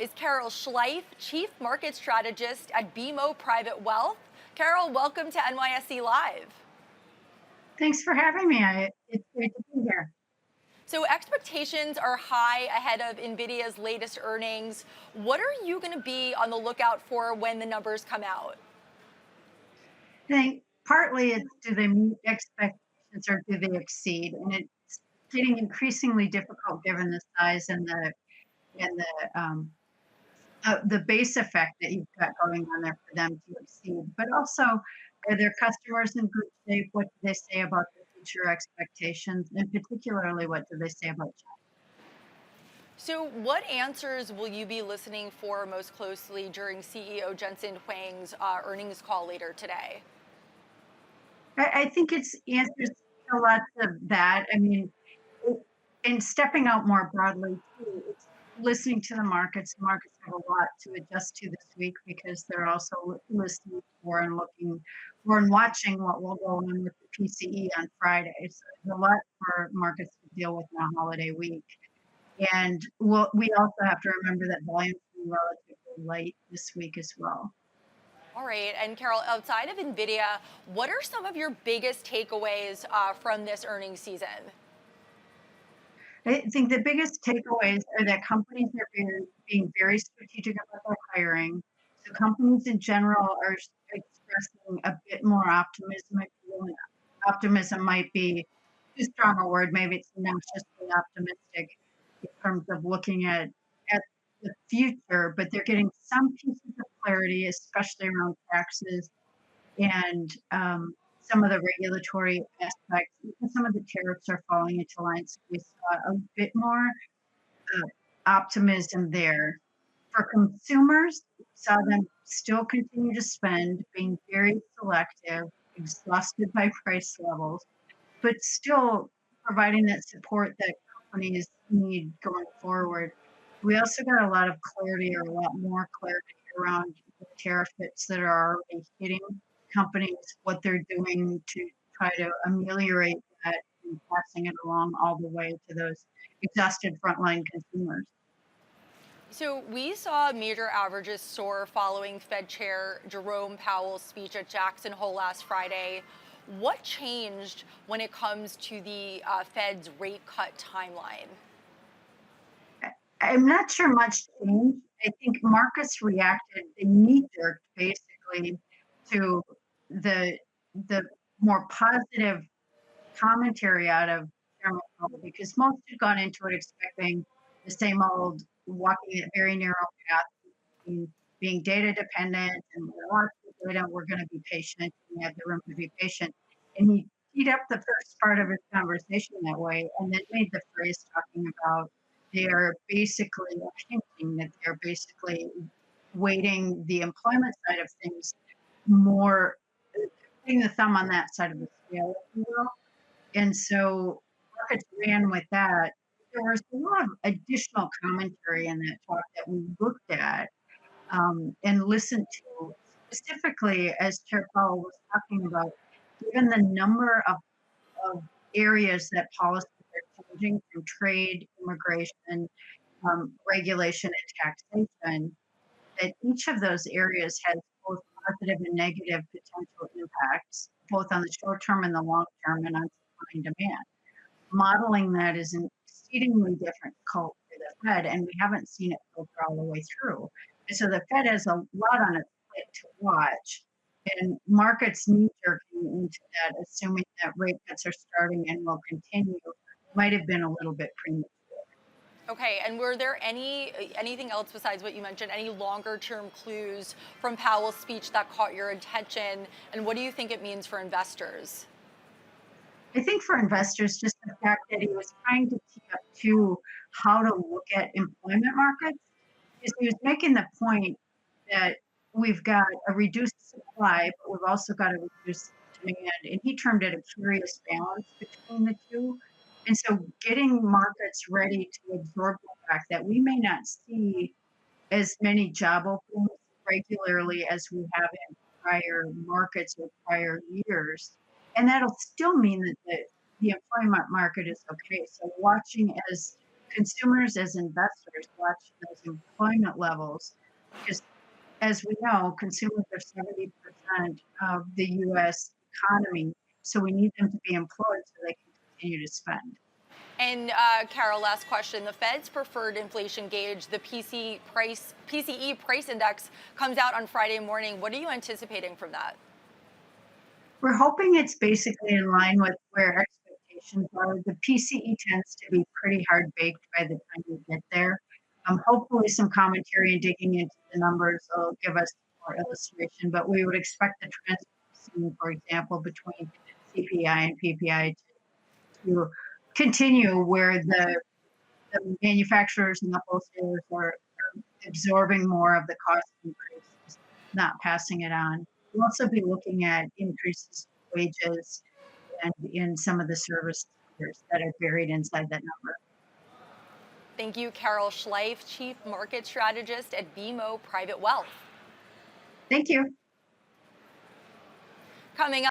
is Carol Schleif, Chief Market Strategist at BMO Private Wealth. Carol, welcome to NYSE Live. Thanks for having me. It's great to be here. So, expectations are high ahead of NVIDIA's latest earnings. What are you going to be on the lookout for when the numbers come out? I think partly it's do they meet expectations or do they exceed? And it's getting increasingly difficult given the size and the base effect that you've got going on there for them to exceed. But also, are their customers in good shape? What do they say about their future expectations? And particularly, what do they say about So, what answers will you be listening for most closely during CEO Jensen Huang's earnings call later today? I think it's answers to lots of that. I mean, it, and stepping out more broadly too, it's listening to the markets. The markets have a lot to adjust to this week because they're also listening for and looking for and watching what will go on with the PCE on Friday. So there's a lot for markets to deal with in a holiday week. And we also have to remember that volumes will be relatively light this week as well. All right. And Carol, outside of NVIDIA, what are some of your biggest takeaways from this earnings season? I think the biggest takeaways are that companies are being very strategic about their hiring. So companies in general are expressing a bit more optimism. If you will. Optimism might be too strong a word. Maybe it's not just being optimistic in terms of looking at the future, but they're getting some pieces of clarity, especially around taxes and some of the regulatory aspects. Even some of the tariffs are falling into line. So we saw a bit more optimism there. For consumers, we saw them still continue to spend, being very selective, exhausted by price levels, but still providing that support that companies need going forward. We also got a lot of clarity or a lot more clarity around the tariff hits that are already hitting companies, what they're doing to try to ameliorate that and passing it along all the way to those exhausted frontline consumers. So we saw major averages soar following Fed Chair Jerome Powell's speech at Jackson Hole last Friday. What changed when it comes to the Fed's rate cut timeline? I'm not sure much changed. I think markets reacted, they knee-jerked basically to the the more positive commentary out of Chairman Powell because most had gone into it expecting the same old walking a very narrow path, being data dependent, and we're watching the data, we're going to be patient, we have the room to be patient. And he teed up the first part of his conversation that way and then made the phrase talking about they are basically hinting that they're basically weighting the employment side of things more, putting the thumb on that side of the scale, if you will. And so markets ran with that. There was a lot of additional commentary in that talk that we looked at and listened to, specifically as Chair Powell was talking about, given the number of areas that policies are changing from trade, immigration, regulation, and taxation, that each of those areas has both positive and negative potential impacts, both on the short term and the long term, and on supply and demand. Modeling that is an exceedingly difficult for the Fed, and we haven't seen it filter all the way through. And so the Fed has a lot on its plate to watch, and markets knee jerking into that, assuming that rate cuts are starting and will continue, might have been a little bit premature. Okay, and were there anything else besides what you mentioned? Any longer term clues from Powell's speech that caught your attention? And what do you think it means for investors? I think for investors, just the fact that he was trying to tee up to how to look at employment markets, is he was making the point that we've got a reduced supply, but we've also got a reduced demand. And he termed it a curious balance between the two. And so getting markets ready to absorb the fact that we may not see as many job openings regularly as we have in prior markets or prior years. And that'll still mean that the employment market is okay. So watching as consumers as investors watch those employment levels because, as we know, consumers are 70% of the US economy, so we need them to be employed so they can continue to spend. And Carol, last question. The Fed's preferred inflation gauge, the PCE price index, comes out on Friday morning. What are you anticipating from that? We're hoping it's basically in line with where expectations are. The PCE tends to be pretty hard baked by the time you get there. Hopefully, some commentary and digging into the numbers will give us more illustration, but we would expect the trends we've seen, for example, between CPI and PPI to continue where the manufacturers and the wholesalers are absorbing more of the cost increases, not passing it on. We'll also be looking at increases in wages and in some of the service sectors that are buried inside that number. Thank you, Carol Schleif, Chief Market Strategist at BMO Private Wealth. Thank you. Coming